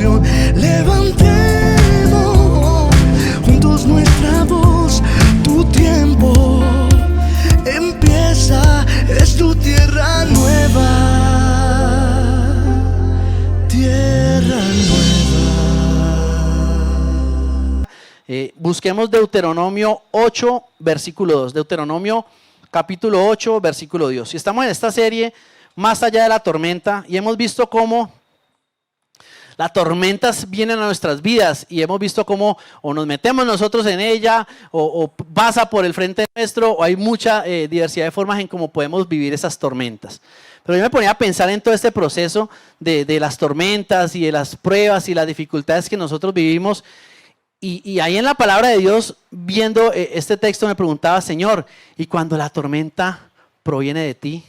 canción. Levantemos juntos nuestra voz. Tu tiempo empieza, es tu tierra nueva, tierra nueva. Busquemos Deuteronomio 8, versículo 2. Deuteronomio capítulo 8, versículo 2. Y estamos en esta serie, Más allá de la tormenta, y hemos visto cómo las tormentas vienen a nuestras vidas y hemos visto cómo o nos metemos nosotros en ella o pasa por el frente nuestro, o hay mucha diversidad de formas en cómo podemos vivir esas tormentas. Pero yo me ponía a pensar en todo este proceso de las tormentas y de las pruebas y las dificultades que nosotros vivimos. Y ahí en la palabra de Dios, viendo este texto, me preguntaba, Señor, ¿y cuando la tormenta proviene de ti?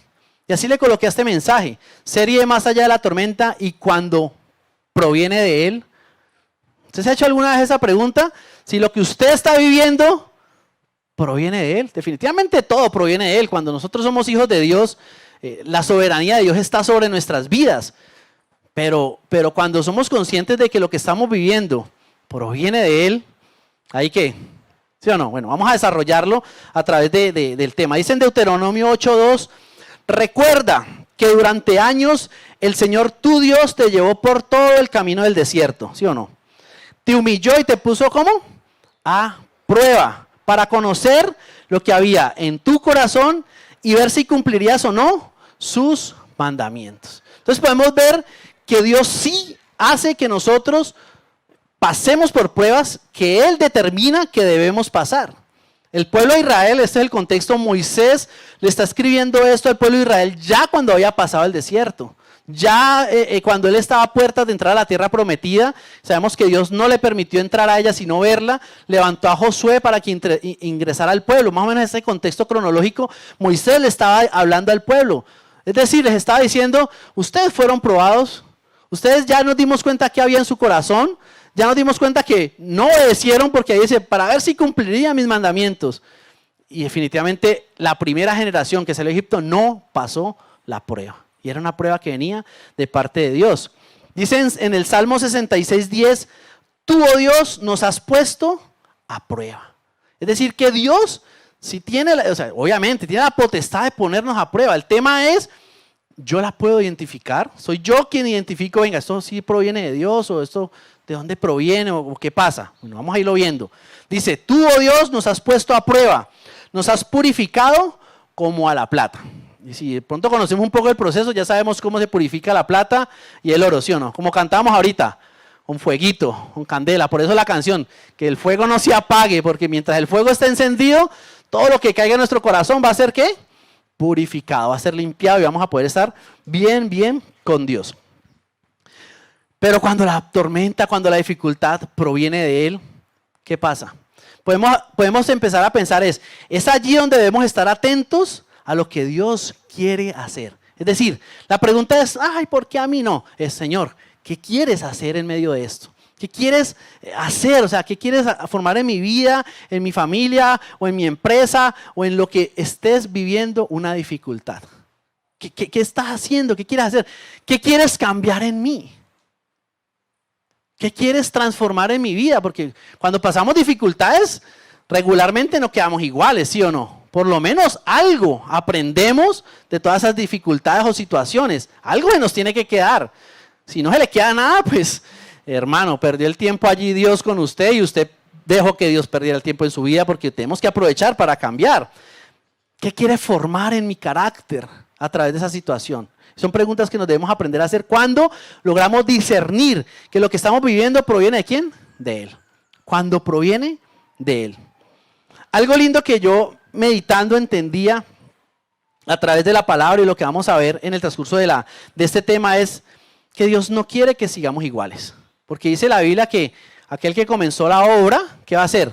Y así le coloqué este mensaje, serie Más allá de la tormenta, y cuando proviene de Él. ¿Usted se ha hecho alguna vez esa pregunta? Si lo que usted está viviendo proviene de Él. Definitivamente todo proviene de Él. Cuando nosotros somos hijos de Dios, la soberanía de Dios está sobre nuestras vidas. Pero cuando somos conscientes de que lo que estamos viviendo proviene de Él, ¿ahí qué? ¿Sí o no? Bueno, vamos a desarrollarlo a través del tema. Dice en Deuteronomio 8:2, recuerda que durante años el Señor tu Dios te llevó por todo el camino del desierto, ¿sí o no? Te humilló y te puso ¿cómo? A prueba, para conocer lo que había en tu corazón y ver si cumplirías o no sus mandamientos. Entonces podemos ver que Dios sí hace que nosotros pasemos por pruebas que Él determina que debemos pasar. El pueblo de Israel, este es el contexto, Moisés le está escribiendo esto al pueblo de Israel ya cuando había pasado el desierto. Ya cuando él estaba a puertas de entrar a la tierra prometida, sabemos que Dios no le permitió entrar a ella sino verla, levantó a Josué para que ingresara al pueblo. Más o menos en ese contexto cronológico, Moisés le estaba hablando al pueblo. Es decir, les estaba diciendo, ustedes fueron probados, ustedes ya nos dimos cuenta que había en su corazón, ya nos dimos cuenta que no obedecieron, porque ahí dice, para ver si cumpliría mis mandamientos. Y definitivamente la primera generación que salió de Egipto no pasó la prueba. Y era una prueba que venía de parte de Dios. Dicen en el Salmo 66:10, tú, oh Dios, nos has puesto a prueba. Es decir, que Dios, si tiene, obviamente, tiene la potestad de ponernos a prueba. El tema es, yo la puedo identificar. Soy yo quien identifico, venga, esto sí proviene de Dios, o esto de dónde proviene, o qué pasa. Bueno, vamos a irlo viendo. Dice, tú, oh Dios, nos has puesto a prueba. Nos has purificado como a la plata. Y si de pronto conocemos un poco el proceso, ya sabemos cómo se purifica la plata y el oro, ¿sí o no? Como cantábamos ahorita, con fueguito, con candela. Por eso la canción, que el fuego no se apague, porque mientras el fuego esté encendido, todo lo que caiga en nuestro corazón va a ser ¿qué? Purificado, va a ser limpiado y vamos a poder estar bien, bien con Dios. Pero cuando la tormenta, cuando la dificultad proviene de Él, ¿qué pasa? Podemos empezar a pensar es allí donde debemos estar atentos a lo que Dios quiere hacer. Es decir, la pregunta es, ay, ¿por qué a mí no? Es, Señor, ¿qué quieres hacer en medio de esto? ¿Qué quieres hacer? O sea, ¿qué quieres formar en mi vida, en mi familia, o en mi empresa, o en lo que estés viviendo una dificultad? ¿Qué estás haciendo? ¿Qué quieres hacer? ¿Qué quieres cambiar en mí? ¿Qué quieres transformar en mi vida? Porque cuando pasamos dificultades, regularmente no quedamos iguales, ¿sí o no? Por lo menos algo aprendemos de todas esas dificultades o situaciones. Algo se nos tiene que quedar. Si no se le queda nada, pues, hermano, perdió el tiempo allí Dios con usted y usted dejó que Dios perdiera el tiempo en su vida, porque tenemos que aprovechar para cambiar. ¿Qué quiere formar en mi carácter a través de esa situación? Son preguntas que nos debemos aprender a hacer cuando logramos discernir que lo que estamos viviendo proviene ¿de quién? De Él. Cuando proviene de Él. Algo lindo que yo meditando entendía a través de la palabra y lo que vamos a ver en el transcurso de este tema es que Dios no quiere que sigamos iguales. Porque dice la Biblia que aquel que comenzó la obra, ¿qué va a hacer?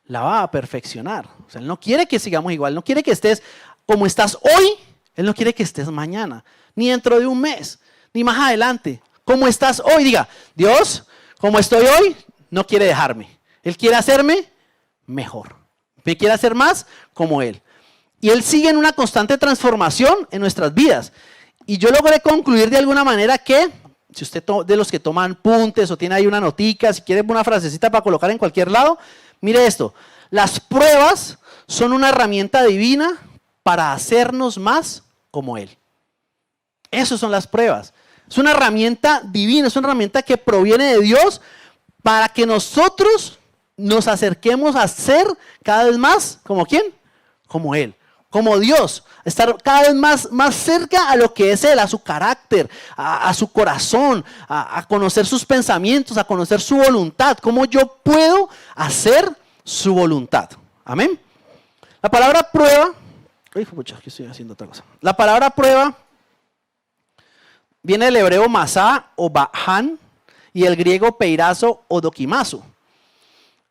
La va a perfeccionar. O sea, Él no quiere que sigamos igual, no quiere que estés como estás hoy, Él no quiere que estés mañana, ni dentro de un mes, ni más adelante. Como estás hoy, diga, Dios, como estoy hoy, no quiere dejarme. Él quiere hacerme mejor. Me quiere hacer más como Él. Y Él sigue en una constante transformación en nuestras vidas. Y yo logré concluir de alguna manera que si usted de los que toman apuntes o tiene ahí una notica, si quiere una frasecita para colocar en cualquier lado, mire esto. Las pruebas son una herramienta divina para hacernos más como Él. Esas son las pruebas. Es una herramienta divina, es una herramienta que proviene de Dios para que nosotros nos acerquemos a ser cada vez más, ¿como quién? Como Él, como Dios. Estar cada vez más cerca a lo que es Él, a su carácter, a su corazón, a conocer sus pensamientos, a conocer su voluntad. Cómo yo puedo hacer su voluntad. Amén. La palabra prueba, que estoy haciendo otra cosa. La palabra prueba viene del hebreo masá o baján y el griego peirazo o dokimazo.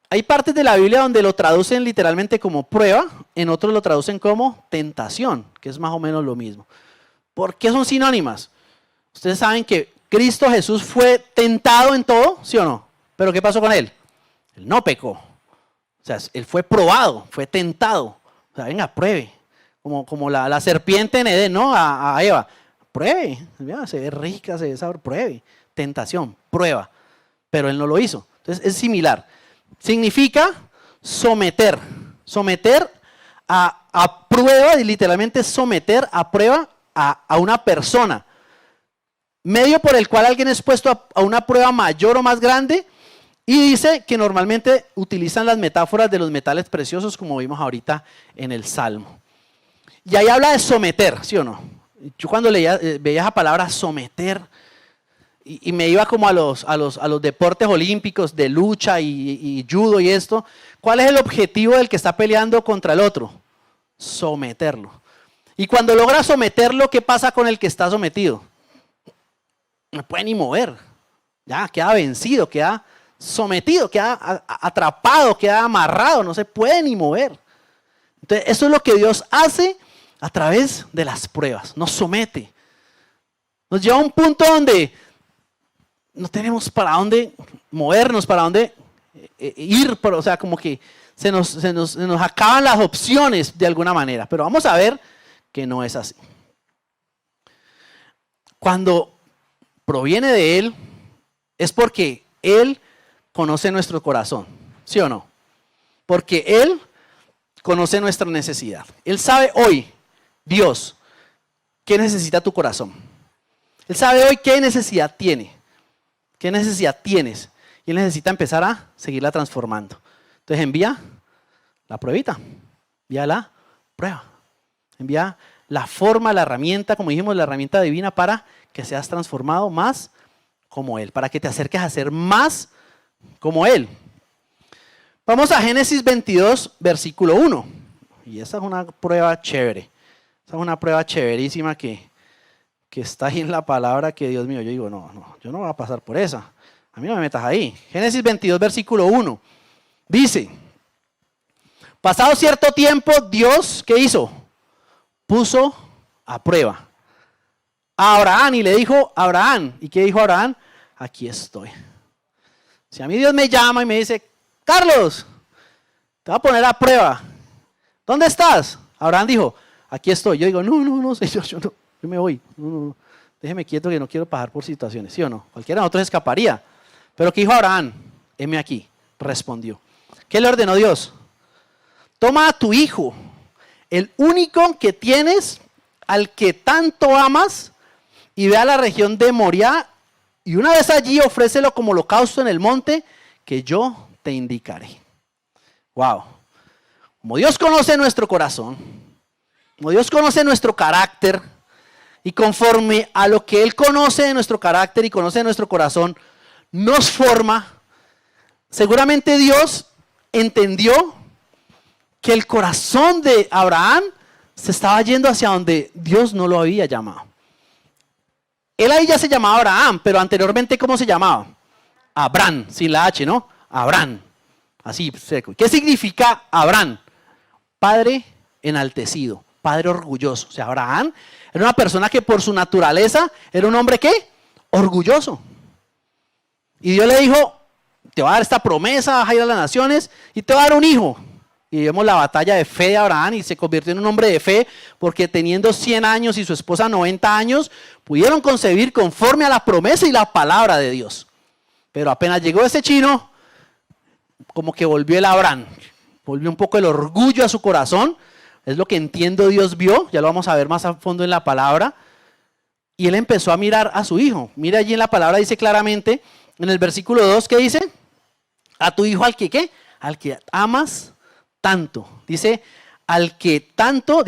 Hay partes de la Biblia donde lo traducen literalmente como prueba, en otros lo traducen como tentación, que es más o menos lo mismo. ¿Por qué son sinónimas? Ustedes saben que Cristo Jesús fue tentado en todo, ¿sí o no? ¿Pero qué pasó con Él? Él no pecó. O sea, Él fue probado, fue tentado. O sea, venga, pruebe. Como la serpiente en Edén, ¿no? A Eva. Pruebe. Mira, se ve rica, se ve sabor. Pruebe. Tentación, prueba. Pero Él no lo hizo. Entonces es similar. Significa someter. Someter a prueba, y literalmente someter a prueba a una persona. Medio por el cual alguien es puesto a una prueba mayor o más grande. Y dice que normalmente utilizan las metáforas de los metales preciosos, como vimos ahorita en el Salmo. Y ahí habla de someter, ¿sí o no? Yo cuando veía esa palabra someter, y me iba como a los deportes olímpicos de lucha y judo y esto. ¿Cuál es el objetivo del que está peleando contra el otro? Someterlo. Y cuando logra someterlo, ¿qué pasa con el que está sometido? No puede ni mover. Ya, queda vencido, queda sometido, queda atrapado, queda amarrado, no se puede ni mover. Entonces, eso es lo que Dios hace a través de las pruebas. Nos somete. Nos lleva a un punto donde no tenemos para dónde movernos, para dónde ir, pero, o sea, como que se nos acaban las opciones de alguna manera. Pero vamos a ver que no es así. Cuando proviene de Él, es porque Él conoce nuestro corazón, ¿sí o no? Porque Él conoce nuestra necesidad. Él sabe hoy, Dios, qué necesita tu corazón. Él sabe hoy qué necesidad tiene. ¿Qué necesidad tienes? Y Él necesita empezar a seguirla transformando. Entonces envía la pruebita, envía la prueba, envía la forma, la herramienta, como dijimos, la herramienta divina para que seas transformado más como Él, para que te acerques a ser más como Él. Vamos a Génesis 22, versículo 1. Y esa es una prueba chévere. Esa es una prueba chéverísima que está ahí en la palabra que, Dios mío, yo digo, no, yo no voy a pasar por esa. A mí no me metas ahí. Génesis 22, versículo 1. Dice, pasado cierto tiempo, Dios, ¿qué hizo? Puso a prueba a Abraham y le dijo, Abraham, ¿y qué dijo Abraham? Aquí estoy. Si a mí Dios me llama y me dice, Carlos, te voy a poner a prueba. ¿Dónde estás? Abraham dijo, aquí estoy. Yo digo, no, Señor, yo me voy. No. Déjeme quieto que no quiero pasar por situaciones, ¿sí o no? Cualquiera de nosotros escaparía. Pero ¿qué dijo Abraham? Heme aquí, respondió. ¿Qué le ordenó Dios? Toma a tu hijo, el único que tienes, al que tanto amas, y ve a la región de Moriah, y una vez allí ofrécelo como holocausto en el monte que yo te indicaré. Wow. Como Dios conoce nuestro corazón, como Dios conoce nuestro carácter, y conforme a lo que Él conoce de nuestro carácter y conoce de nuestro corazón, nos forma, seguramente Dios entendió que el corazón de Abraham se estaba yendo hacia donde Dios no lo había llamado. Él ahí ya se llamaba Abraham, pero anteriormente, ¿cómo se llamaba? Abraham, sin la H, ¿no? Abraham, así seco. ¿Qué significa Abraham? Padre enaltecido, padre orgulloso. O sea, Abraham era una persona que por su naturaleza era un hombre, ¿qué? Orgulloso. Y Dios le dijo, te va a dar esta promesa, vas a ir a las naciones y te va a dar un hijo. Y vemos la batalla de fe de Abraham y se convirtió en un hombre de fe porque teniendo 100 años y su esposa 90 años, pudieron concebir conforme a la promesa y la palabra de Dios. Pero apenas llegó ese chino, como que volvió el Abraham, volvió un poco el orgullo a su corazón. Es lo que entiendo Dios vio, ya lo vamos a ver más a fondo en la palabra. Y él empezó a mirar a su hijo. Mira allí en la palabra, dice claramente, en el versículo 2, ¿qué dice? A tu hijo al que, ¿qué? Al que amas tanto. Dice, al que tanto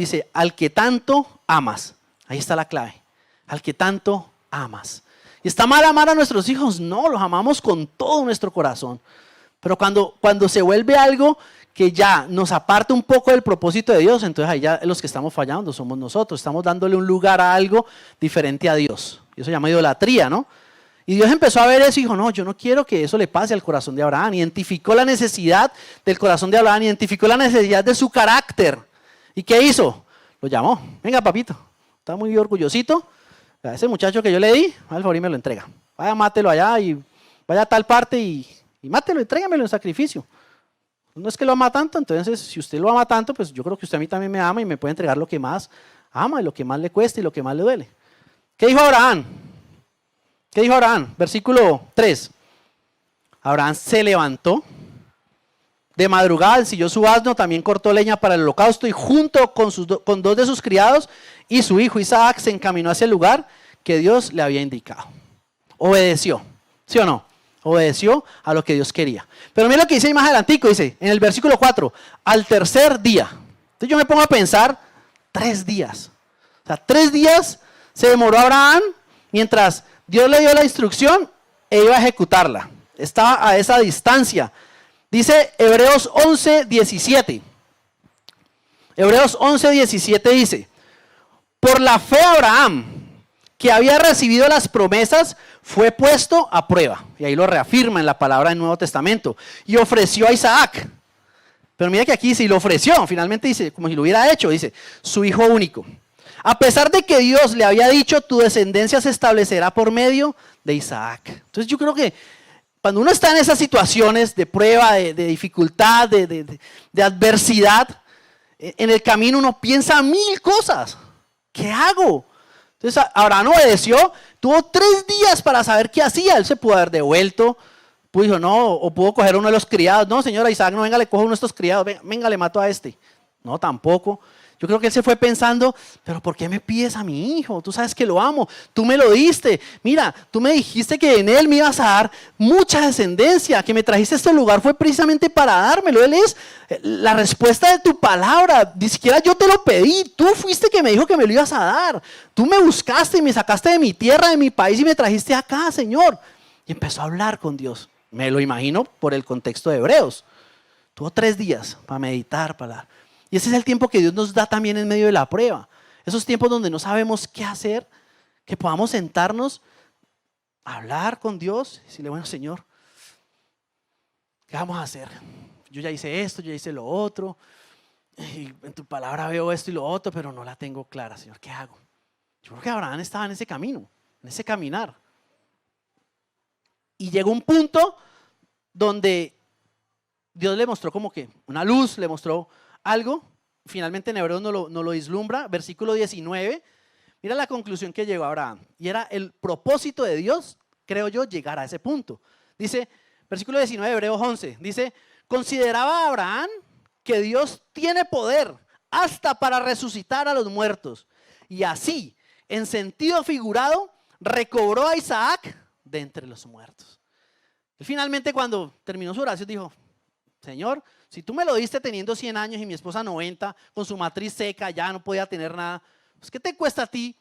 amas. Ahí está la clave. Al que tanto amas. ¿Y está mal amar a nuestros hijos? No, los amamos con todo nuestro corazón. Pero cuando se vuelve algo que ya nos aparta un poco del propósito de Dios, entonces ahí ya los que estamos fallando somos nosotros. Estamos dándole un lugar a algo diferente a Dios. Y eso se llama idolatría, ¿no? Y Dios empezó a ver eso y dijo, no, yo no quiero que eso le pase al corazón de Abraham. Identificó la necesidad del corazón de Abraham, identificó la necesidad de su carácter. ¿Y qué hizo? Lo llamó. Venga, papito, está muy orgullosito. A ese muchacho que yo le di, al favor y me lo entrega. Vaya, mátelo allá y vaya a tal parte y mátelo, entrégamelo en sacrificio. No es que lo ama tanto, entonces si usted lo ama tanto, pues yo creo que usted a mí también me ama y me puede entregar lo que más ama y lo que más le cuesta y lo que más le duele. ¿Qué dijo Abraham? ¿Qué dijo Abraham? Versículo 3. Abraham se levantó de madrugada, ensilló su asno, también cortó leña para el holocausto y junto con dos de sus criados y su hijo Isaac se encaminó hacia el lugar que Dios le había indicado. Obedeció, ¿sí o no? Obedeció a lo que Dios quería. Pero mira lo que dice más adelantico, dice en el versículo 4, al tercer día. Entonces yo me pongo a pensar, 3 días. O sea, 3 días se demoró Abraham mientras Dios le dio la instrucción e iba a ejecutarla. Estaba a esa distancia. Dice Hebreos 11:17. Hebreos 11:17 dice, por la fe Abraham, que había recibido las promesas, fue puesto a prueba. Y ahí lo reafirma en la palabra del Nuevo Testamento. Y ofreció a Isaac. Pero mira que aquí dice, y lo ofreció. Finalmente dice, como si lo hubiera hecho, dice, su hijo único. A pesar de que Dios le había dicho, tu descendencia se establecerá por medio de Isaac. Entonces yo creo que cuando uno está en esas situaciones de prueba, de dificultad, de adversidad, en el camino uno piensa 1000 cosas. ¿Qué hago? Entonces Abraham obedeció, tuvo 3 días para saber qué hacía. Él se pudo haber devuelto, dijo no, o pudo coger uno de los criados. No, señora Isaac, no, venga, le cojo uno de estos criados, venga, le mato a este. No, tampoco. Yo creo que él se fue pensando, pero ¿por qué me pides a mi hijo? Tú sabes que lo amo, tú me lo diste. Mira, tú me dijiste que en él me ibas a dar mucha descendencia, que me trajiste a este lugar fue precisamente para dármelo. Él es la respuesta de tu palabra, ni siquiera yo te lo pedí, tú fuiste que me dijo que me lo ibas a dar. Tú me buscaste y me sacaste de mi tierra, de mi país y me trajiste acá, Señor. Y empezó a hablar con Dios. Me lo imagino por el contexto de Hebreos. Tuvo 3 días para meditar, para hablar. Y ese es el tiempo que Dios nos da también en medio de la prueba. Esos tiempos donde no sabemos qué hacer, que podamos sentarnos, hablar con Dios y decirle, bueno, Señor, ¿qué vamos a hacer? Yo ya hice esto, yo ya hice lo otro, y en tu palabra veo esto y lo otro, pero no la tengo clara, Señor, ¿qué hago? Yo creo que Abraham estaba en ese camino, en ese caminar. Y llegó un punto donde Dios le mostró como que una luz, le mostró algo, finalmente en Hebreos no lo vislumbra, versículo 19, mira la conclusión que llegó Abraham, y era el propósito de Dios, creo yo, llegar a ese punto. Dice, versículo 19 de Hebreos 11, dice, consideraba Abraham que Dios tiene poder hasta para resucitar a los muertos, y así, en sentido figurado, recobró a Isaac de entre los muertos. Él finalmente cuando terminó su oración dijo, Señor, si tú me lo diste teniendo 100 años y mi esposa 90, con su matriz seca, ya no podía tener nada, pues ¿qué te cuesta a ti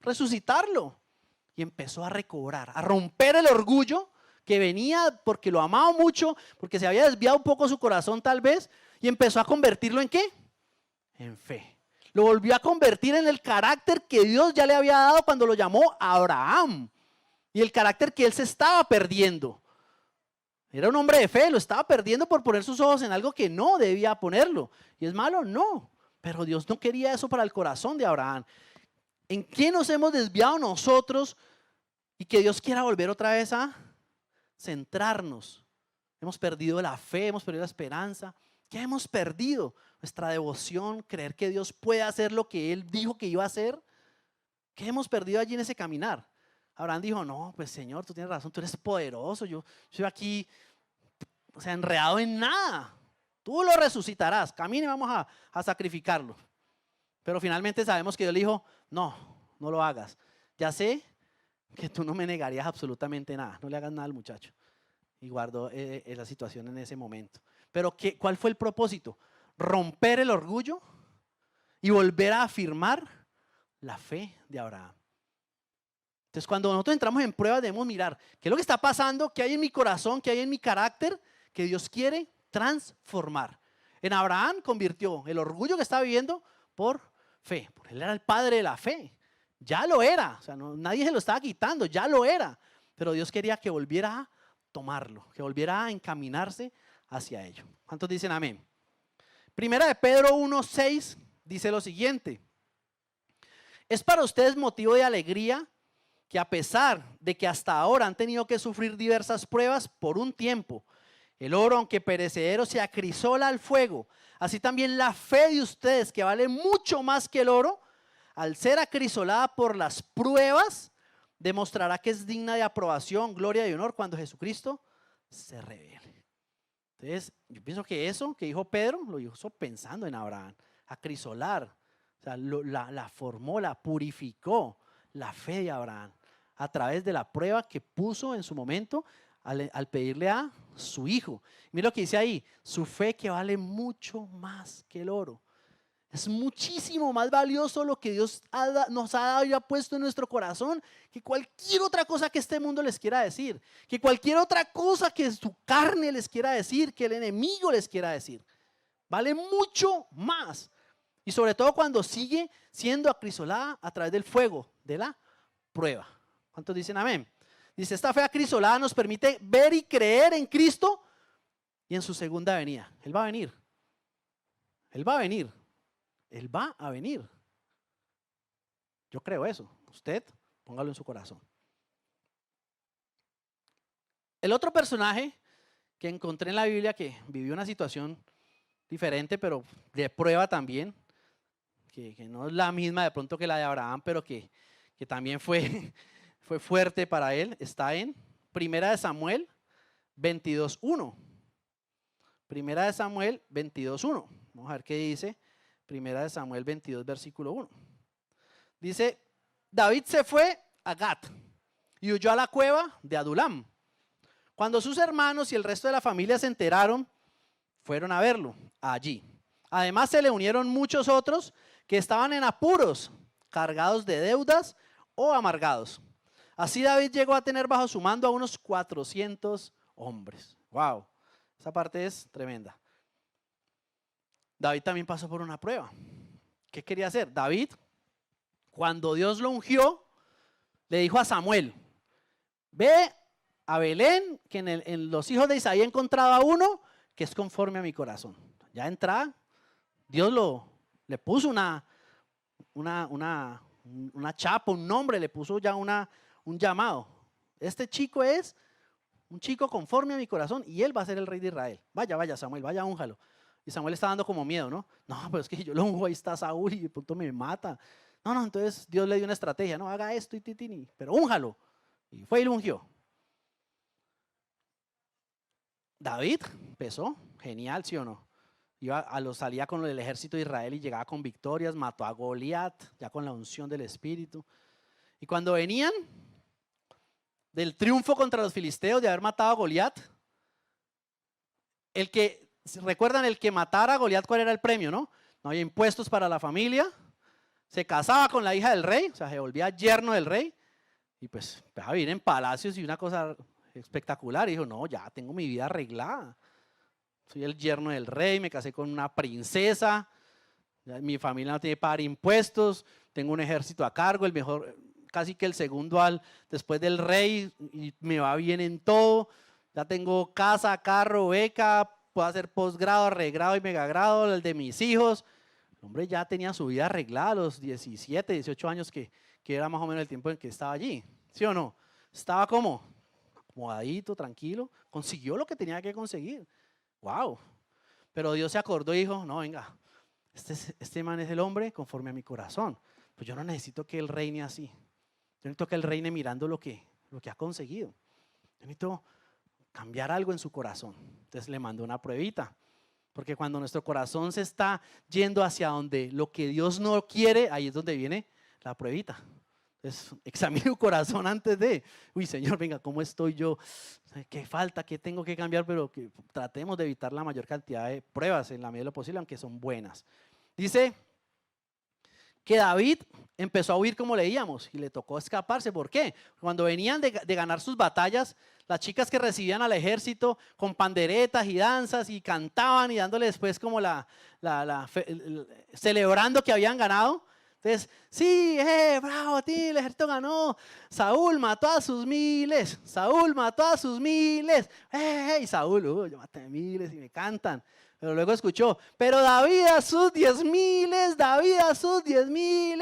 resucitarlo? Y empezó a recobrar, a romper el orgullo que venía porque lo amaba mucho, porque se había desviado un poco su corazón tal vez, y empezó a convertirlo ¿en qué? En fe. Lo volvió a convertir en el carácter que Dios ya le había dado cuando lo llamó Abraham, y el carácter que él se estaba perdiendo. Era un hombre de fe, lo estaba perdiendo por poner sus ojos en algo que no debía ponerlo. ¿Y es malo? No. Pero Dios no quería eso para el corazón de Abraham. ¿En qué nos hemos desviado nosotros y que Dios quiera volver otra vez a centrarnos? Hemos perdido la fe, hemos perdido la esperanza. ¿Qué hemos perdido? Nuestra devoción, creer que Dios puede hacer lo que Él dijo que iba a hacer. ¿Qué hemos perdido allí en ese caminar? Abraham dijo, no, pues Señor, tú tienes razón, tú eres poderoso, yo estoy aquí, o sea, enredado en nada. Tú lo resucitarás, camine, vamos a sacrificarlo. Pero finalmente sabemos que Dios le dijo, no, no lo hagas. Ya sé que tú no me negarías absolutamente nada, no le hagas nada al muchacho. Y guardó esa situación en ese momento. Pero ¿cuál fue el propósito? Romper el orgullo y volver a afirmar la fe de Abraham. Entonces, cuando nosotros entramos en pruebas, debemos mirar qué es lo que está pasando, qué hay en mi corazón, qué hay en mi carácter, que Dios quiere transformar. En Abraham convirtió el orgullo que estaba viviendo por fe, porque él era el padre de la fe. Ya lo era, o sea, nadie se lo estaba quitando, ya lo era. Pero Dios quería que volviera a tomarlo, que volviera a encaminarse hacia ello. ¿Cuántos dicen amén? Primera de Pedro 1:6 dice lo siguiente: es para ustedes motivo de alegría que a pesar de que hasta ahora han tenido que sufrir diversas pruebas por un tiempo, el oro, aunque perecedero, se acrisola al fuego. Así también la fe de ustedes, que vale mucho más que el oro, al ser acrisolada por las pruebas, demostrará que es digna de aprobación, gloria y honor cuando Jesucristo se revele. Entonces, yo pienso que eso que dijo Pedro, lo hizo pensando en Abraham, acrisolar. O sea, la formó, la purificó, la fe de Abraham, a través de la prueba que puso en su momento al pedirle a su hijo. Mira lo que dice ahí, su fe que vale mucho más que el oro. Es muchísimo más valioso lo que Dios nos ha dado y ha puesto en nuestro corazón que cualquier otra cosa que este mundo les quiera decir, que cualquier otra cosa que su carne les quiera decir, que el enemigo les quiera decir. Vale mucho más. Y sobre todo cuando sigue siendo acrisolada a través del fuego de la prueba. ¿Cuántos dicen amén? Dice, esta fe acrisolada nos permite ver y creer en Cristo y en su segunda venida. Él va a venir. Él va a venir. Él va a venir. Yo creo eso. Usted, póngalo en su corazón. El otro personaje que encontré en la Biblia que vivió una situación diferente, pero de prueba también, que no es la misma de pronto que la de Abraham, pero que también fue fuerte para él, está en Primera de Samuel 22:1. Primera de Samuel 22:1. Vamos a ver qué dice Primera de Samuel 22, versículo 1. Dice, David se fue a Gat y huyó a la cueva de Adulam. Cuando sus hermanos y el resto de la familia se enteraron, fueron a verlo allí. Además se le unieron muchos otros que estaban en apuros, cargados de deudas o amargados. Así David llegó a tener bajo su mando a unos 400 hombres. Wow, esa parte es tremenda. David también pasó por una prueba. ¿Qué quería hacer? David, cuando Dios lo ungió, le dijo a Samuel, ve a Belén, que en los hijos de Isaí he encontrado a uno que es conforme a mi corazón. Ya entra, Dios le puso una chapa, un nombre, le puso ya un llamado. Este chico es un chico conforme a mi corazón y él va a ser el rey de Israel. Vaya Samuel, vaya, únjalo. Y Samuel está dando como miedo, ¿no? No, pero es que yo lo unjo, ahí está Saúl y de pronto me mata. No, entonces Dios le dio una estrategia, no, haga esto y titini, pero únjalo. Y fue y lo ungió. David empezó, genial, ¿sí o no? Salía con el ejército de Israel y llegaba con victorias, mató a Goliat, ya con la unción del Espíritu. Y cuando venían del triunfo contra los filisteos de haber matado a Goliat, recuerdan el que matara a Goliat, ¿cuál era el premio, no? No había impuestos para la familia, se casaba con la hija del rey, o sea, se volvía yerno del rey, y pues empezaba a vivir en palacios y una cosa espectacular. Y dijo, no, ya tengo mi vida arreglada. Soy el yerno del rey, me casé con una princesa, mi familia no tiene que pagar impuestos, tengo un ejército a cargo, el mejor, casi que el segundo después del rey, y me va bien en todo. Ya tengo casa, carro, beca, puedo hacer posgrado, regrado y megagrado, el de mis hijos. El hombre ya tenía su vida arreglada a los 17, 18 años, que era más o menos el tiempo en que estaba allí. ¿Sí o no? Estaba como acomodadito, tranquilo, consiguió lo que tenía que conseguir. ¡Wow! Pero Dios se acordó y dijo, no, venga, este man es el hombre conforme a mi corazón. pues yo no necesito que él reine así. Yo necesito que él reine mirando lo que ha conseguido. Yo necesito cambiar algo en su corazón. Entonces le mando una pruebita. Porque cuando nuestro corazón se está yendo hacia donde lo que Dios no quiere, ahí es donde viene la pruebita. Entonces, examine tu corazón antes de, uy, Señor, venga, ¿cómo estoy yo? ¿Qué falta? ¿Qué tengo que cambiar? Pero que tratemos de evitar la mayor cantidad de pruebas en la medida de lo posible, aunque son buenas. Dice que David empezó a huir como leíamos y le tocó escaparse. ¿Por qué? Cuando venían de ganar sus batallas, las chicas que recibían al ejército con panderetas y danzas y cantaban y dándole después como celebrando que habían ganado. Entonces, sí, bravo, a ti, el ejército ganó. Saúl mató a sus miles. Saúl mató a sus miles. Y Saúl, yo maté miles y me cantan. Pero luego escuchó, pero David a sus 10,000, David a sus 10,000.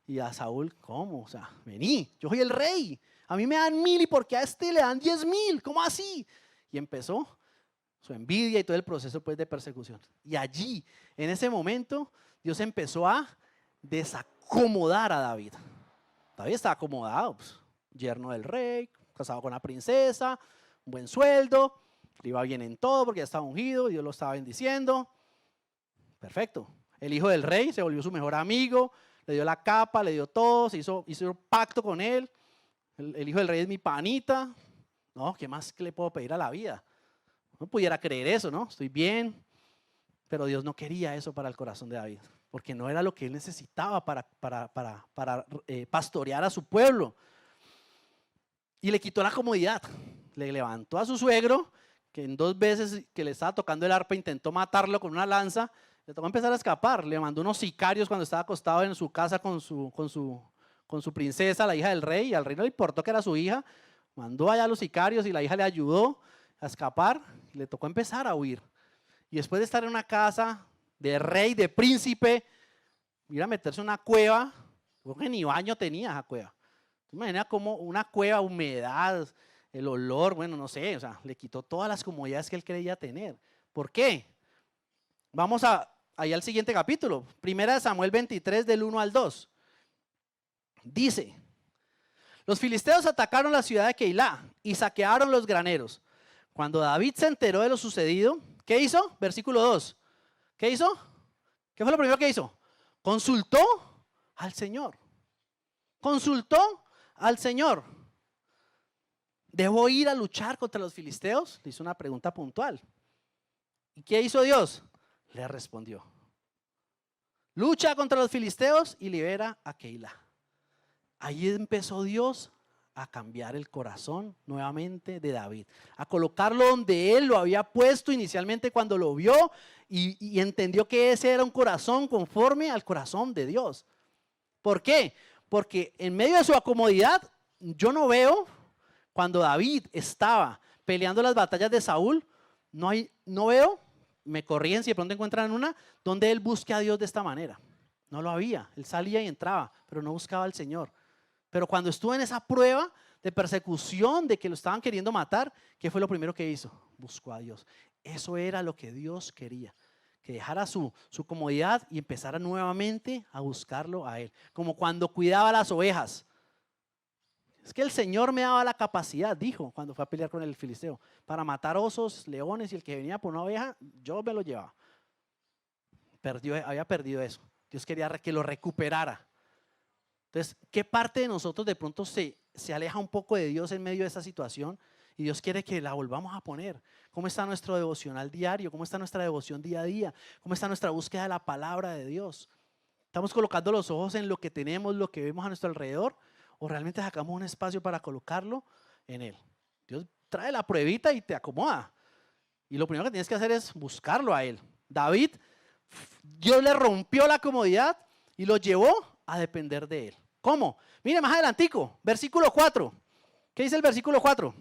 Y a Saúl, ¿cómo? O sea, vení, yo soy el rey. A mí me dan 1,000 y porque a este le dan 10,000. ¿Cómo así? Y empezó su envidia y todo el proceso pues, de persecución. Y allí, en ese momento, Dios empezó a desacomodar a David. David estaba acomodado, pues, yerno del rey, casado con la princesa, un buen sueldo, le iba bien en todo porque ya estaba ungido, Dios lo estaba bendiciendo. Perfecto. El hijo del rey se volvió su mejor amigo, le dio la capa, le dio todo, hizo un pacto con él. El hijo del rey es mi panita. No, ¿qué más le puedo pedir a la vida? No pudiera creer eso, ¿no? Estoy bien. Pero Dios no quería eso para el corazón de David, porque no era lo que él necesitaba para pastorear a su pueblo. Y le quitó la comodidad. Le levantó a su suegro, que en 2 veces que le estaba tocando el arpa intentó matarlo con una lanza. Le tocó empezar a escapar. Le mandó unos sicarios cuando estaba acostado en su casa con su princesa, la hija del rey. Y al rey no le importó que era su hija. Mandó allá a los sicarios y la hija le ayudó a escapar. Y le tocó empezar a huir. Y después de estar en una casa de rey, de príncipe, ir a meterse en una cueva, porque ni baño tenía esa cueva. Imagina como una cueva, humedad, el olor, bueno, no sé, o sea, le quitó todas las comodidades que él creía tener. ¿Por qué? Vamos ahí al siguiente capítulo, 1 Samuel 23 del 1 al 2. Dice, los filisteos atacaron la ciudad de Keilah y saquearon los graneros. Cuando David se enteró de lo sucedido, ¿qué hizo? Versículo 2. ¿Qué hizo? ¿Qué fue lo primero que hizo? Consultó al Señor. Consultó al Señor. ¿Debo ir a luchar contra los filisteos? Le hizo una pregunta puntual. ¿Y qué hizo Dios? Le respondió. Lucha contra los filisteos y libera a Keilah. Ahí empezó Dios a cambiar el corazón nuevamente de David, a colocarlo donde él lo había puesto inicialmente cuando lo vio y entendió que ese era un corazón conforme al corazón de Dios. ¿Por qué? Porque en medio de su acomodidad, yo no veo, cuando David estaba peleando las batallas de Saúl, no veo, me corrigen si de pronto encuentran una, donde él busque a Dios de esta manera. No lo había, él salía y entraba, pero no buscaba al Señor. Pero cuando estuvo en esa prueba de persecución, de que lo estaban queriendo matar, ¿qué fue lo primero que hizo? Buscó a Dios. Eso era lo que Dios quería, que dejara su comodidad y empezara nuevamente a buscarlo a Él. Como cuando cuidaba las ovejas. Es que el Señor me daba la capacidad, dijo cuando fue a pelear con el filisteo, para matar osos, leones, y el que venía por una oveja, yo me lo llevaba. Había perdido eso. Dios quería que lo recuperara. Entonces, ¿qué parte de nosotros de pronto se aleja un poco de Dios en medio de esta situación? Y Dios quiere que la volvamos a poner. ¿Cómo está nuestro devocional diario? ¿Cómo está nuestra devoción día a día? ¿Cómo está nuestra búsqueda de la palabra de Dios? ¿Estamos colocando los ojos en lo que tenemos, lo que vemos a nuestro alrededor? ¿O realmente sacamos un espacio para colocarlo en Él? Dios trae la pruebita y te acomoda. Y lo primero que tienes que hacer es buscarlo a Él. David, Dios le rompió la comodidad y lo llevó a depender de Él. ¿Cómo? Mire más adelantico, versículo 4. ¿Qué dice el versículo 4?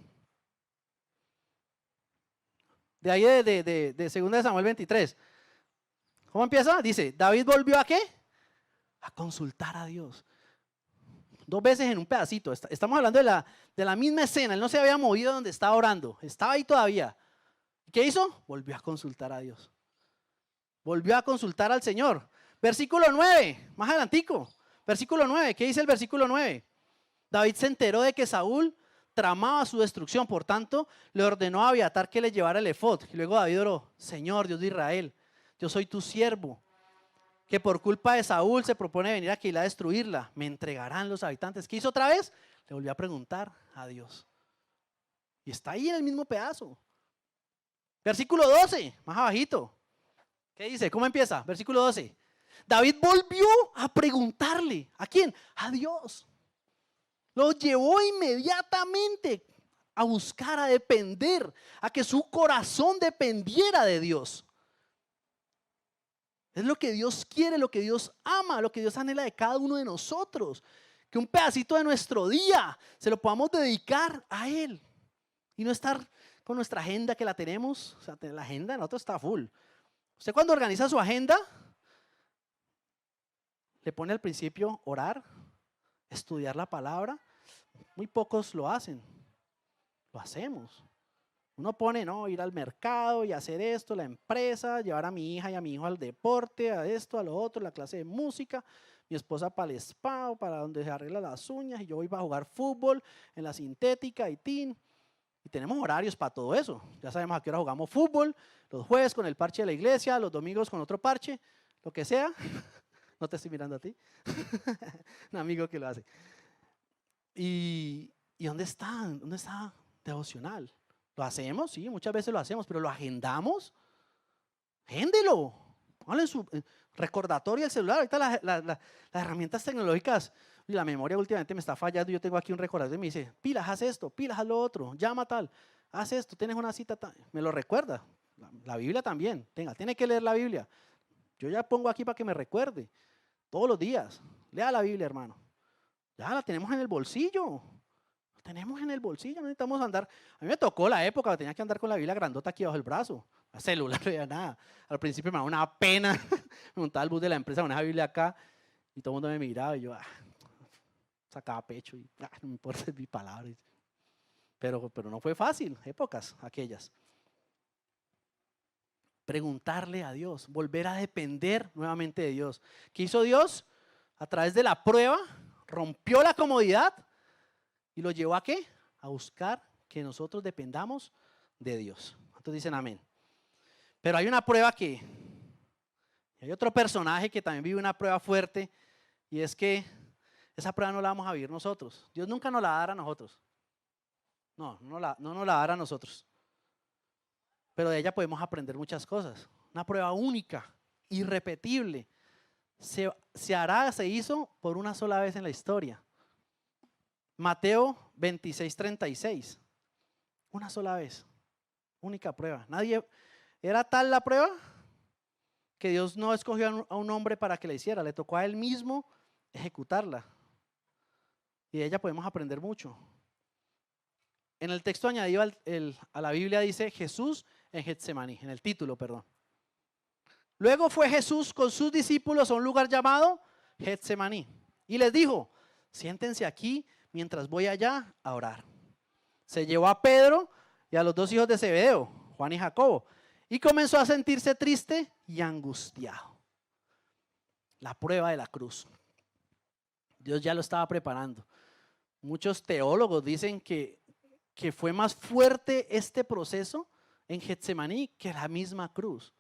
De ahí de 2 Samuel 23. ¿Cómo empieza? Dice, David volvió ¿a qué? A consultar a Dios. 2 veces en un pedacito. Estamos hablando de la misma escena. Él no se había movido donde estaba orando. Estaba ahí todavía. ¿Qué hizo? Volvió a consultar a Dios. Volvió a consultar al Señor. Versículo 9, más adelantico. Versículo 9, ¿qué dice el versículo 9? David se enteró de que Saúl tramaba su destrucción, por tanto, le ordenó a Abiatar que le llevara el efod. Y luego David oró: Señor, Dios de Israel, yo soy tu siervo, que por culpa de Saúl se propone venir aquí a destruirla. ¿Me entregarán los habitantes? ¿Qué hizo otra vez? Le volvió a preguntar a Dios. Y está ahí en el mismo pedazo. Versículo 12, más abajito. ¿Qué dice? ¿Cómo empieza? Versículo 12. David volvió a preguntarle. ¿A quién? A Dios. Lo llevó inmediatamente a buscar, a depender, a que su corazón dependiera de Dios. Es lo que Dios quiere, lo que Dios ama, lo que Dios anhela de cada uno de nosotros. Que un pedacito de nuestro día se lo podamos dedicar a Él. Y no estar con nuestra agenda que la tenemos. O sea, la agenda de nosotros está full. Usted cuando organiza su agenda, le pone al principio orar, estudiar la palabra. Muy pocos lo hacen. Lo hacemos. Uno pone, no, ir al mercado y hacer esto, la empresa, llevar a mi hija y a mi hijo al deporte, a esto, a lo otro, la clase de música, mi esposa para el spa, para donde se arregla las uñas, y yo voy para jugar fútbol en la sintética y tin. Y tenemos horarios para todo eso. Ya sabemos a qué hora jugamos fútbol, los jueves con el parche de la iglesia, los domingos con otro parche, lo que sea. No te estoy mirando a ti. Un amigo que lo hace. ¿Y dónde está? ¿Dónde está devocional? ¿Lo hacemos? Sí, muchas veces lo hacemos, pero ¿lo agendamos? Agéndelo. Póngale en su recordatorio el celular. Ahorita las herramientas tecnológicas y la memoria últimamente me está fallando. Yo tengo aquí un recordatorio y me dice: pilas, haz esto, pilas, haz lo otro, llama tal, haz esto, tienes una cita tal. Me lo recuerda. La Biblia también. Tiene que leer la Biblia. Yo ya pongo aquí para que me recuerde. Todos los días. Lea la Biblia, hermano. Ya la tenemos en el bolsillo. La tenemos en el bolsillo. No necesitamos andar. A mí me tocó la época, tenía que andar con la Biblia grandota aquí bajo el brazo. La celular no había nada. Al principio me daba una pena. Me montaba al bus de la empresa con esa Biblia acá y todo el mundo me miraba y yo sacaba pecho y no me importa, es mi palabra. Pero no fue fácil, épocas aquellas. Preguntarle a Dios, volver a depender nuevamente de Dios. ¿Qué hizo Dios? A través de la prueba, rompió la comodidad y lo llevó a ¿qué? A buscar que nosotros dependamos de Dios. ¿Cuántos dicen amén? Pero hay una prueba hay otro personaje que también vive una prueba fuerte, y es que esa prueba no la vamos a vivir nosotros. Dios nunca nos la dará a nosotros. No nos la dará a nosotros. Pero de ella podemos aprender muchas cosas. Una prueba única, irrepetible. Se hizo por una sola vez en la historia. Mateo 26:36. Una sola vez. Única prueba. Era tal la prueba que Dios no escogió a un hombre para que la hiciera. Le tocó a él mismo ejecutarla. Y de ella podemos aprender mucho. En el texto añadido a la Biblia dice Jesús en Getsemaní, en el título, perdón. Luego fue Jesús con sus discípulos a un lugar llamado Getsemaní y les dijo: siéntense aquí mientras voy allá a orar. Se llevó a Pedro y a los dos hijos de Zebedeo, Juan y Jacobo, y comenzó a sentirse triste y angustiado. La prueba de la cruz. Dios ya lo estaba preparando. Muchos teólogos dicen que fue más fuerte este proceso en Getsemaní que la misma cruz.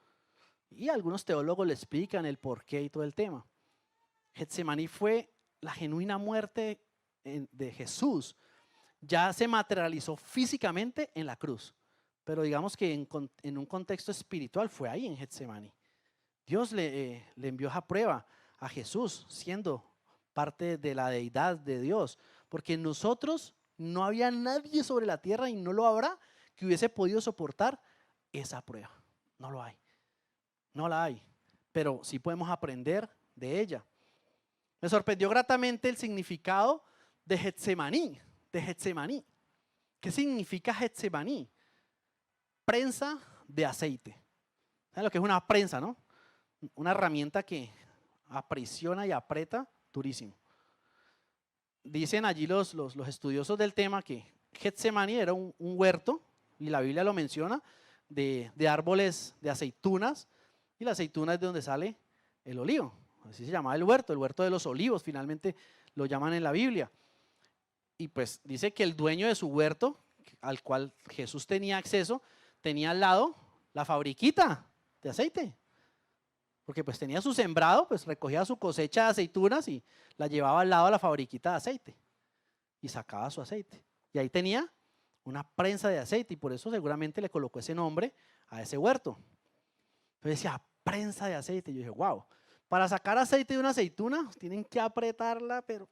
Y algunos teólogos le explican el porqué y todo el tema. Getsemaní fue la genuina muerte de Jesús. Ya se materializó físicamente en la cruz, pero digamos que en un contexto espiritual fue ahí en Getsemaní. Dios le envió esa prueba a Jesús siendo parte de la deidad de Dios, porque nosotros no había nadie sobre la tierra y no lo habrá que hubiese podido soportar esa prueba. No lo hay. No la hay. Pero sí podemos aprender de ella. Me sorprendió gratamente el significado de Getsemaní. ¿Qué significa Getsemaní? Prensa de aceite. ¿Saben lo que es una prensa, no? Una herramienta que aprisiona y aprieta durísimo. Dicen allí los estudiosos del tema que Getsemaní era un huerto, y la Biblia lo menciona, de árboles de aceitunas, y la aceituna es de donde sale el olivo. así se llamaba el huerto de los olivos, finalmente lo llaman en la Biblia. Y pues dice que el dueño de su huerto, al cual Jesús tenía acceso, tenía al lado la fabriquita de aceite. Porque pues tenía su sembrado, pues recogía su cosecha de aceitunas y la llevaba al lado de la fabriquita de aceite. Y sacaba su aceite. Y ahí tenía una prensa de aceite y por eso seguramente le colocó ese nombre a ese huerto. Entonces decía, prensa de aceite. Y yo dije, wow, para sacar aceite de una aceituna tienen que apretarla, pero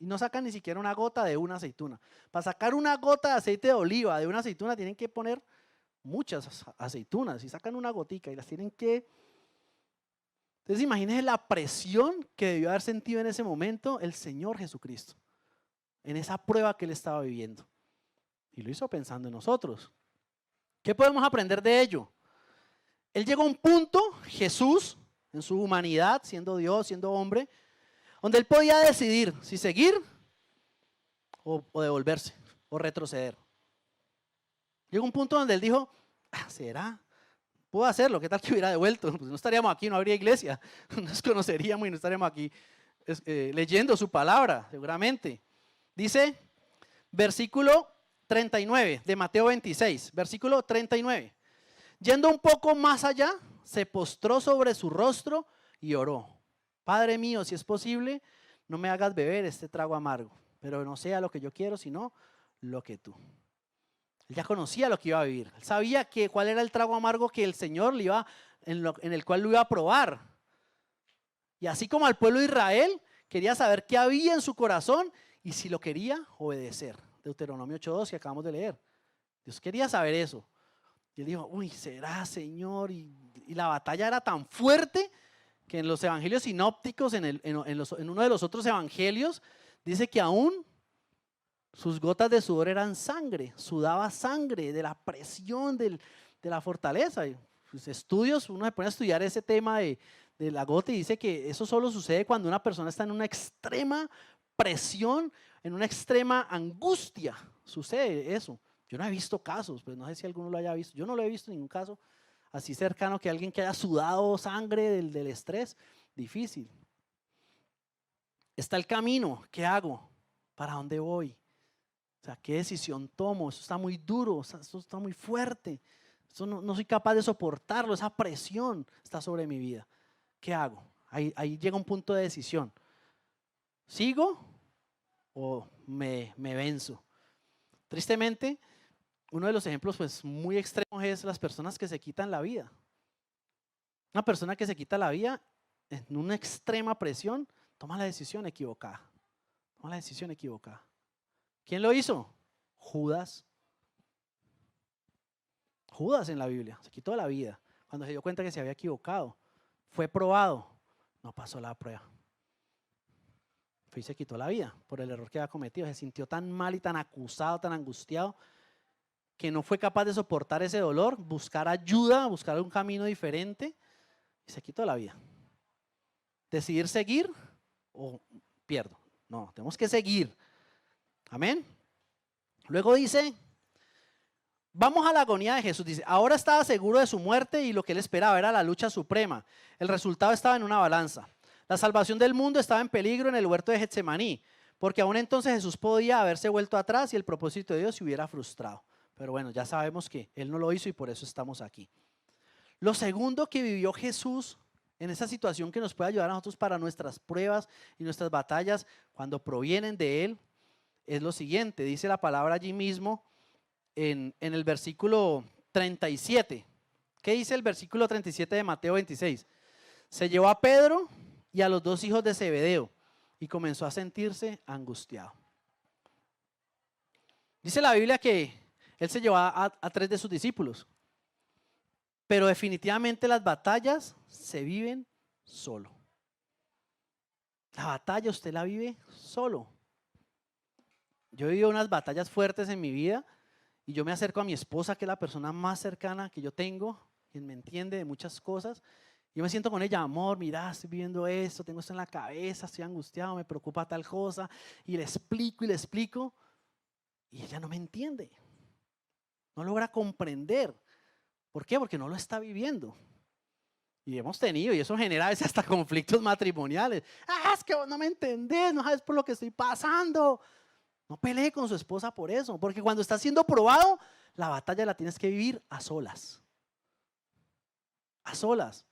y no sacan ni siquiera una gota de una aceituna. Para sacar una gota de aceite de oliva de una aceituna tienen que poner muchas aceitunas y sacan una gotica y las tienen que... Entonces imagínense la presión que debió haber sentido en ese momento el Señor Jesucristo, en esa prueba que Él estaba viviendo. Y lo hizo pensando en nosotros. ¿Qué podemos aprender de ello? Él llegó a un punto, Jesús, en su humanidad, siendo Dios, siendo hombre, donde Él podía decidir si seguir o devolverse o retroceder. Llegó un punto donde Él dijo, ¿será? Puedo hacerlo, ¿qué tal que hubiera devuelto? Pues no estaríamos aquí, no habría iglesia, nos conoceríamos y no estaríamos aquí leyendo su palabra, seguramente. Dice, versículo 39 de Mateo 26, versículo 39. Yendo un poco más allá, se postró sobre su rostro y oró. Padre mío, si es posible, no me hagas beber este trago amargo, pero no sea lo que yo quiero, sino lo que tú. Él ya conocía lo que iba a vivir. Él sabía cuál era el trago amargo que el Señor en el cual lo iba a probar. Y así como al pueblo de Israel, quería saber qué había en su corazón y si lo quería obedecer. Deuteronomio 8:2 que acabamos de leer. Dios quería saber eso. Y él dijo, uy, ¿será, Señor? Y la batalla era tan fuerte que en los evangelios sinópticos, en uno de los otros evangelios, dice que aún sus gotas de sudor eran sangre, sudaba sangre de la presión, de la fortaleza. Y pues estudios, uno se pone a estudiar ese tema de la gota y dice que eso solo sucede cuando una persona está en una extrema presión, en una extrema angustia. Sucede eso. Yo no he visto casos, pues no sé si alguno lo haya visto. Yo no lo he visto en ningún caso así cercano que alguien que haya sudado sangre del estrés. Difícil. Está el camino. ¿Qué hago? ¿Para dónde voy? O sea, ¿qué decisión tomo? Eso está muy duro, eso está muy fuerte. Eso no soy capaz de soportarlo, esa presión está sobre mi vida. ¿Qué hago? Ahí llega un punto de decisión. ¿Sigo o me venzo? Tristemente, uno de los ejemplos pues, muy extremos es las personas que se quitan la vida. Una persona que se quita la vida en una extrema presión toma la decisión equivocada. Toma la decisión equivocada. ¿Quién lo hizo? Judas. Judas en la Biblia, se quitó la vida. Cuando se dio cuenta que se había equivocado, fue probado, no pasó la prueba. Fue y se quitó la vida por el error que había cometido. Se sintió tan mal y tan acusado, tan angustiado, que no fue capaz de soportar ese dolor, buscar ayuda, buscar un camino diferente y se quitó la vida. Decidir seguir o pierdo. No, tenemos que seguir. Amén. Luego dice, vamos a la agonía de Jesús. Dice, ahora estaba seguro de su muerte y lo que él esperaba era la lucha suprema. El resultado estaba en una balanza. La salvación del mundo estaba en peligro en el huerto de Getsemaní, porque aún entonces Jesús podía haberse vuelto atrás y el propósito de Dios se hubiera frustrado. Pero bueno, ya sabemos que él no lo hizo y por eso estamos aquí. Lo segundo que vivió Jesús en esa situación que nos puede ayudar a nosotros para nuestras pruebas y nuestras batallas cuando provienen de él, es lo siguiente. Dice la palabra allí mismo en el versículo 37. ¿Qué dice el versículo 37 de Mateo 26? Se llevó a Pedro y a los dos hijos de Zebedeo y comenzó a sentirse angustiado. Dice la Biblia que él se llevó a 3 de sus discípulos. Pero definitivamente las batallas se viven solo. La batalla usted la vive solo. Yo he vivido unas batallas fuertes en mi vida y yo me acerco a mi esposa, que es la persona más cercana que yo tengo, quien me entiende de muchas cosas. Yo me siento con ella, amor, mira, estoy viviendo esto, tengo esto en la cabeza, estoy angustiado, me preocupa tal cosa, y le explico, y ella no me entiende. No logra comprender. ¿Por qué? Porque no lo está viviendo. Y hemos tenido, y eso genera a veces hasta conflictos matrimoniales. Ah, es que vos no me entendés, no sabes por lo que estoy pasando. No pelee con su esposa por eso, porque cuando está siendo probado, la batalla la tienes que vivir a solas. A solas.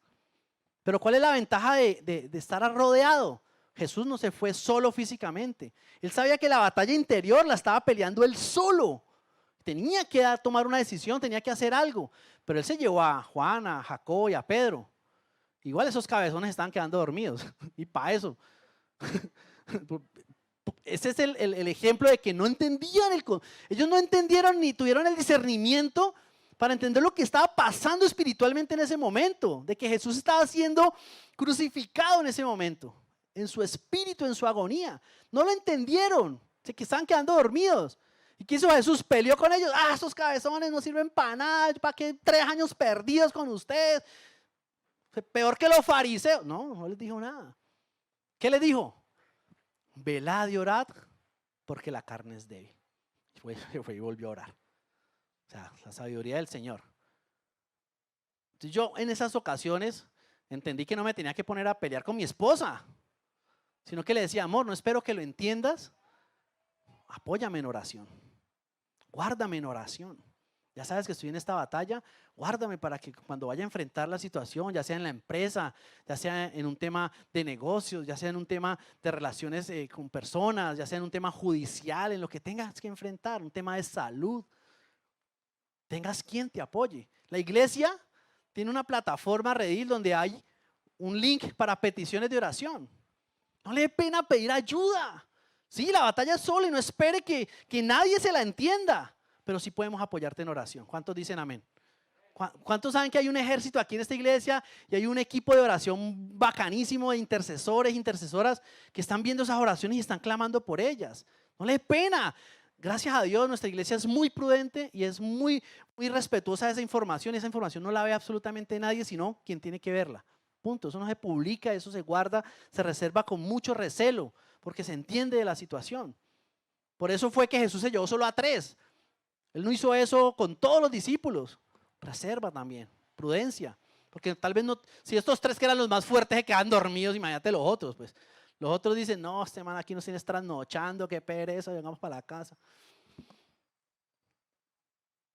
Pero ¿cuál es la ventaja de estar rodeado? Jesús no se fue solo físicamente. Él sabía que la batalla interior la estaba peleando él solo. Tenía que tomar una decisión, tenía que hacer algo. Pero él se llevó a Juan, a Jacob y a Pedro. Igual esos cabezones estaban quedando dormidos. Y para eso. Ese es el ejemplo de que no entendían. Ellos no entendieron ni tuvieron el discernimiento para entender lo que estaba pasando espiritualmente en ese momento. De que Jesús estaba siendo crucificado en ese momento. En su espíritu, en su agonía. No lo entendieron. Que estaban quedando dormidos. ¿Y qué hizo Jesús? Peleó con ellos. Ah, estos cabezones no sirven para nada. ¿Para qué 3 años perdidos con ustedes? Peor que los fariseos. No, no les dijo nada. ¿Qué les dijo? Velad y orad porque la carne es débil. Fue y volvió a orar. O sea, la sabiduría del Señor. Entonces yo en esas ocasiones entendí que no me tenía que poner a pelear con mi esposa, sino que le decía, amor, no espero que lo entiendas. Apóyame en oración. Guárdame en oración. Ya sabes que estoy en esta batalla, guárdame para que cuando vaya a enfrentar la situación, ya sea en la empresa, ya sea en un tema de negocios, ya sea en un tema de relaciones con personas, ya sea en un tema judicial, en lo que tengas que enfrentar, un tema de salud, tengas quien te apoye. La iglesia tiene una plataforma Redil donde hay un link para peticiones de oración. No le dé pena pedir ayuda. Sí, la batalla es sola y no espere que nadie se la entienda. Pero sí podemos apoyarte en oración. ¿Cuántos dicen amén? ¿Cuántos saben que hay un ejército aquí en esta iglesia y hay un equipo de oración bacanísimo de intercesores, intercesoras que están viendo esas oraciones y están clamando por ellas? No le dé pena. Gracias a Dios nuestra iglesia es muy prudente y es muy respetuosa de esa información. Esa información no la ve absolutamente nadie sino quien tiene que verla. Punto. Eso no se publica, eso se guarda, se reserva con mucho recelo porque se entiende de la situación. Por eso fue que Jesús se llevó solo a 3. Él no hizo eso con todos los discípulos. Reserva también, prudencia. Porque tal vez no, si estos 3 que eran los más fuertes se quedan dormidos, imagínate los otros. Pues. Los otros dicen, no, este man aquí nos tiene trasnochando, qué pereza, llegamos para la casa.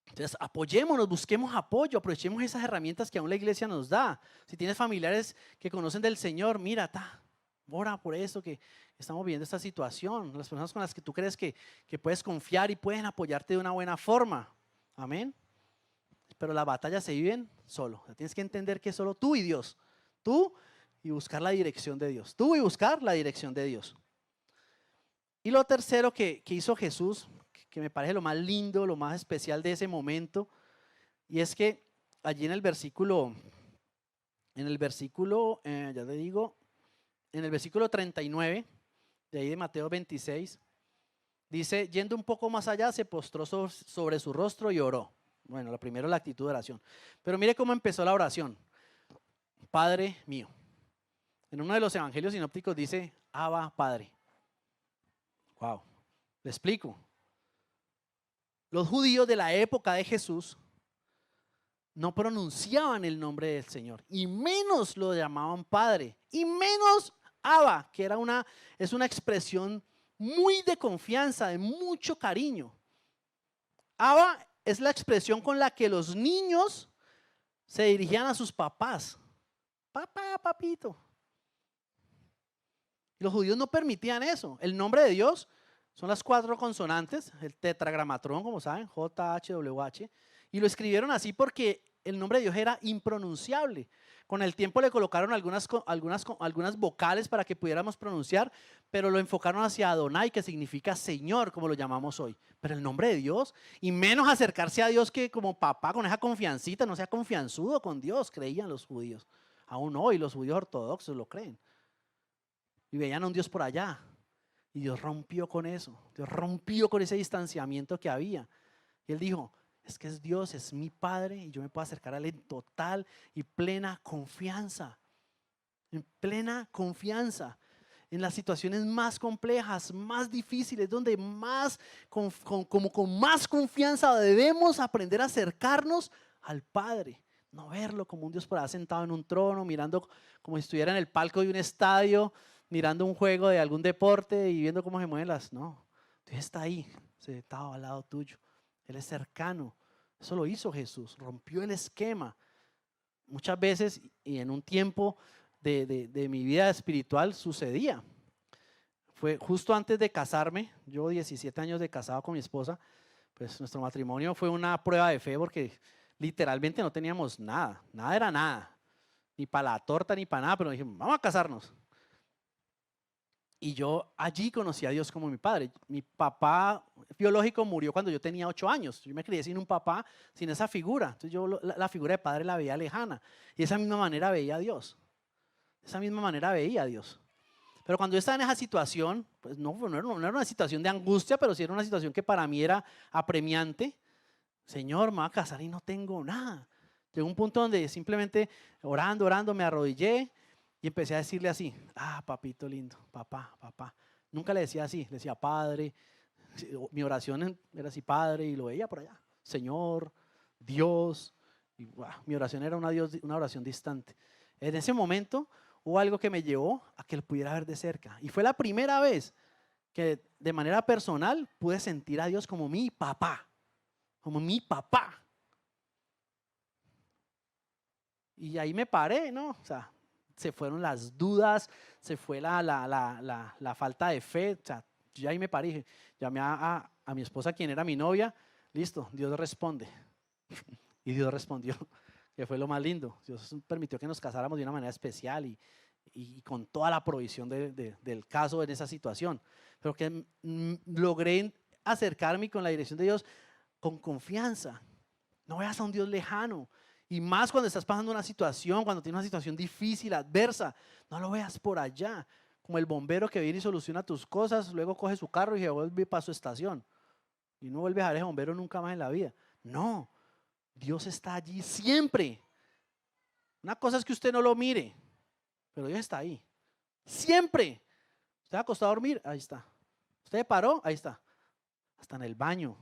Entonces apoyémonos, busquemos apoyo, aprovechemos esas herramientas que aún la iglesia nos da. Si tienes familiares que conocen del Señor, mira, ora por eso que estamos viviendo esta situación. Las personas con las que tú crees que puedes confiar y pueden apoyarte de una buena forma. Amén. Pero las batallas se viven solo. Tienes que entender que es solo tú y Dios. Tú y buscar la dirección de Dios. Tú y buscar la dirección de Dios. Y lo tercero que hizo Jesús, que me parece lo más lindo, lo más especial de ese momento, y es que allí en el versículo, ya te digo, en el versículo 39, de ahí de Mateo 26, dice, yendo un poco más allá, se postró sobre su rostro y oró. Bueno, lo primero es la actitud de oración. Pero mire cómo empezó la oración. Padre mío. En uno de los evangelios sinópticos dice, Abba, Padre. Wow. Le explico. Los judíos de la época de Jesús no pronunciaban el nombre del Señor. Y menos lo llamaban Padre. Y menos Abba, que es una expresión muy de confianza, de mucho cariño. Abba es la expresión con la que los niños se dirigían a sus papás. Papá, papito. Los judíos no permitían eso. El nombre de Dios son las 4 consonantes, el tetragramatrón, como saben, JHWH. Y lo escribieron así porque el nombre de Dios era impronunciable. Con el tiempo le colocaron algunas vocales para que pudiéramos pronunciar, pero lo enfocaron hacia Adonai, que significa Señor, como lo llamamos hoy. Pero el nombre de Dios, y menos acercarse a Dios que como papá, con esa confiancita, no sea confianzudo con Dios, creían los judíos. Aún hoy los judíos ortodoxos lo creen. Y veían a un Dios por allá. Y Dios rompió con eso. Dios rompió con ese distanciamiento que había. Y Él dijo, es que es Dios, es mi Padre y yo me puedo acercar a Él en total y plena confianza. En plena confianza. En las situaciones más complejas, más difíciles, donde con más confianza debemos aprender a acercarnos al Padre. no verlo como un Dios por allá sentado en un trono, mirando como si estuviera en el palco de un estadio, mirando un juego de algún deporte y viendo cómo se mueven las. No, Dios está ahí, sentado al lado tuyo. Él es cercano. Eso lo hizo Jesús, rompió el esquema. Muchas veces y en un tiempo de mi vida espiritual sucedía. Fue justo antes de casarme, yo 17 años de casado con mi esposa, pues nuestro matrimonio fue una prueba de fe porque literalmente no teníamos nada, nada era nada, ni para la torta ni para nada, pero dijimos, vamos a casarnos. Y yo allí conocí a Dios como mi padre. Mi papá biológico murió cuando yo tenía 8 años. Yo me crié sin un papá, sin esa figura. Entonces yo la figura de padre la veía lejana. Y de esa misma manera veía a Dios. De esa misma manera veía a Dios. Pero cuando yo estaba en esa situación, pues no era una situación de angustia, pero sí era una situación que para mí era apremiante. Señor, me voy a casar y no tengo nada. Llegó un punto donde simplemente orando, me arrodillé y empecé a decirle así, papito lindo, papá. Nunca le decía así, le decía padre. Mi oración era así, padre, y lo veía por allá. Señor, Dios. Y, mi oración era una oración distante. En ese momento hubo algo que me llevó a que lo pudiera ver de cerca. Y fue la primera vez que de manera personal pude sentir a Dios como mi papá. Como mi papá. Y ahí me paré, ¿no? O sea, se fueron las dudas, se fue la falta de fe. O sea, yo ahí me paré y dije, llamé a mi esposa, quien era mi novia. Listo, Dios responde. Y Dios respondió, que fue lo más lindo. Dios permitió que nos casáramos de una manera especial y con toda la provisión del caso en esa situación. Pero que logré acercarme con la dirección de Dios con confianza. No veas a un Dios lejano. Y más cuando estás pasando una situación, cuando tienes una situación difícil, adversa, no lo veas por allá. Como el bombero que viene y soluciona tus cosas, luego coge su carro y se vuelve para su estación. Y no vuelve a dejar ese bombero nunca más en la vida. No, Dios está allí siempre. Una cosa es que usted no lo mire, pero Dios está ahí. Siempre. Usted acostado a dormir, ahí está. Usted paró, ahí está. Hasta en el baño.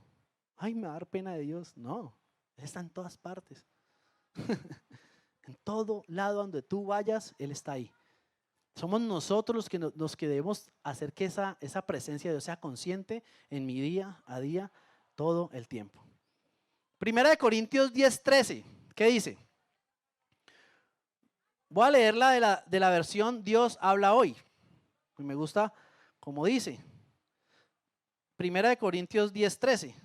Ay, me va a dar pena de Dios. No, Él está en todas partes. En todo lado donde tú vayas, Él está ahí. Somos nosotros los que debemos hacer que esa presencia de Dios sea consciente en mi día a día, todo el tiempo. Primera de Corintios 10:13, ¿qué dice? Voy a leerla de la versión Dios habla hoy. Me gusta como dice. Primera de Corintios 10:13.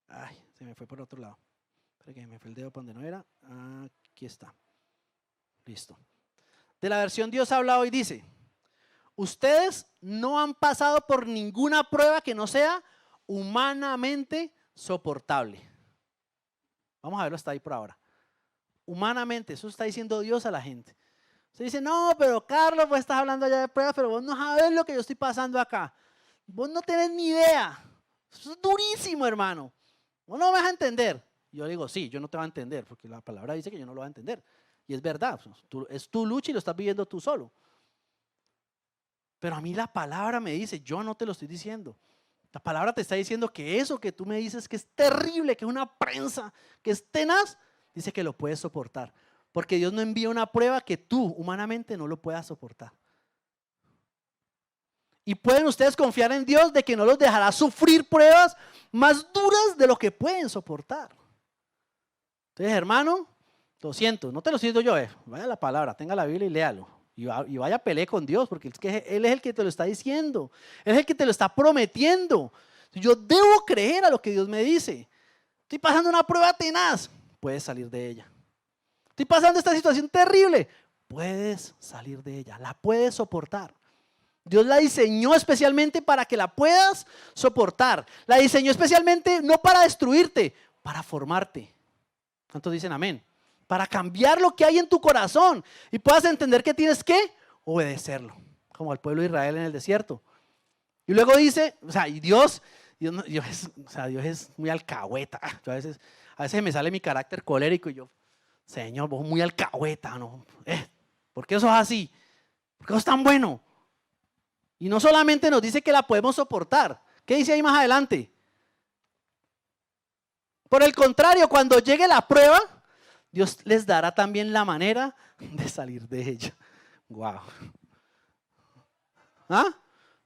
Ay, se me fue por otro lado. Espera que me fue el dedo para donde no era. Aquí está. Listo. De la versión Dios habla hoy dice: ustedes no han pasado por ninguna prueba que no sea humanamente soportable. Vamos a verlo hasta ahí por ahora. Humanamente, eso está diciendo Dios a la gente. Usted dice, no, pero Carlos, vos estás hablando allá de pruebas, pero vos no sabes lo que yo estoy pasando acá. Vos no tenés ni idea. Eso es durísimo, hermano. Vos no me vas a entender. Yo digo, sí, yo no te voy a entender, porque la palabra dice que yo no lo voy a entender. Y es verdad, es tu lucha y lo estás viviendo tú solo. Pero a mí la palabra me dice, yo no te lo estoy diciendo. La palabra te está diciendo que eso que tú me dices que es terrible, que es una prensa, que es tenaz, dice que lo puedes soportar. Porque Dios no envía una prueba que tú humanamente no lo puedas soportar. Y pueden ustedes confiar en Dios de que no los dejará sufrir pruebas más duras de lo que pueden soportar. Entonces, hermano, lo siento, no te lo siento yo, vaya la palabra, tenga la Biblia y léalo. Y vaya a pelear con Dios, porque es que Él es el que te lo está diciendo. Él es el que te lo está prometiendo. Yo debo creer a lo que Dios me dice. Estoy pasando una prueba tenaz, puedes salir de ella. Estoy pasando esta situación terrible, puedes salir de ella, la puedes soportar. Dios la diseñó especialmente para que la puedas soportar. La diseñó especialmente no para destruirte, para formarte. ¿Cuántos dicen amén? Para cambiar lo que hay en tu corazón y puedas entender que tienes que obedecerlo, como el pueblo de Israel en el desierto. Y luego dice, o sea, y Dios es muy alcahueta. Yo a veces me sale mi carácter colérico y yo, Señor, vos muy alcahueta, ¿no? ¿Por qué eso es así? ¿Por qué eso es tan bueno? Y no solamente nos dice que la podemos soportar. ¿Qué dice ahí más adelante? Por el contrario, cuando llegue la prueba, Dios les dará también la manera de salir de ella. Wow. ¿Ah?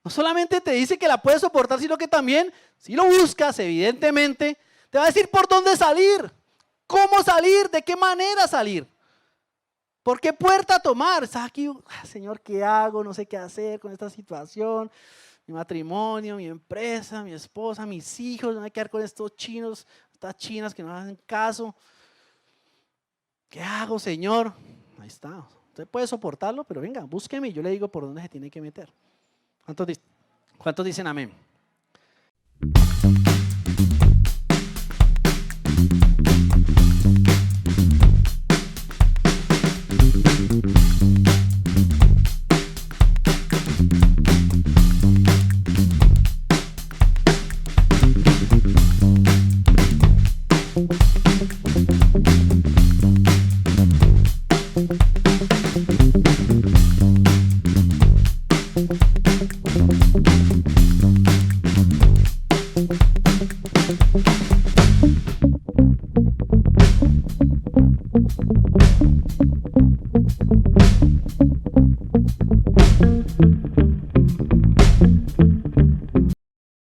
No solamente te dice que la puedes soportar, sino que también, si lo buscas, evidentemente, te va a decir por dónde salir, cómo salir, de qué manera salir, por qué puerta tomar. Estás aquí, Señor, ¿qué hago? No sé qué hacer con esta situación. Mi matrimonio, mi empresa, mi esposa, mis hijos, no hay que quedar con estos chinos, estas chinas que no hacen caso. ¿Qué hago, Señor? Ahí está. Usted puede soportarlo, pero venga, búsqueme y yo le digo por dónde se tiene que meter. ¿Cuántos dicen amén?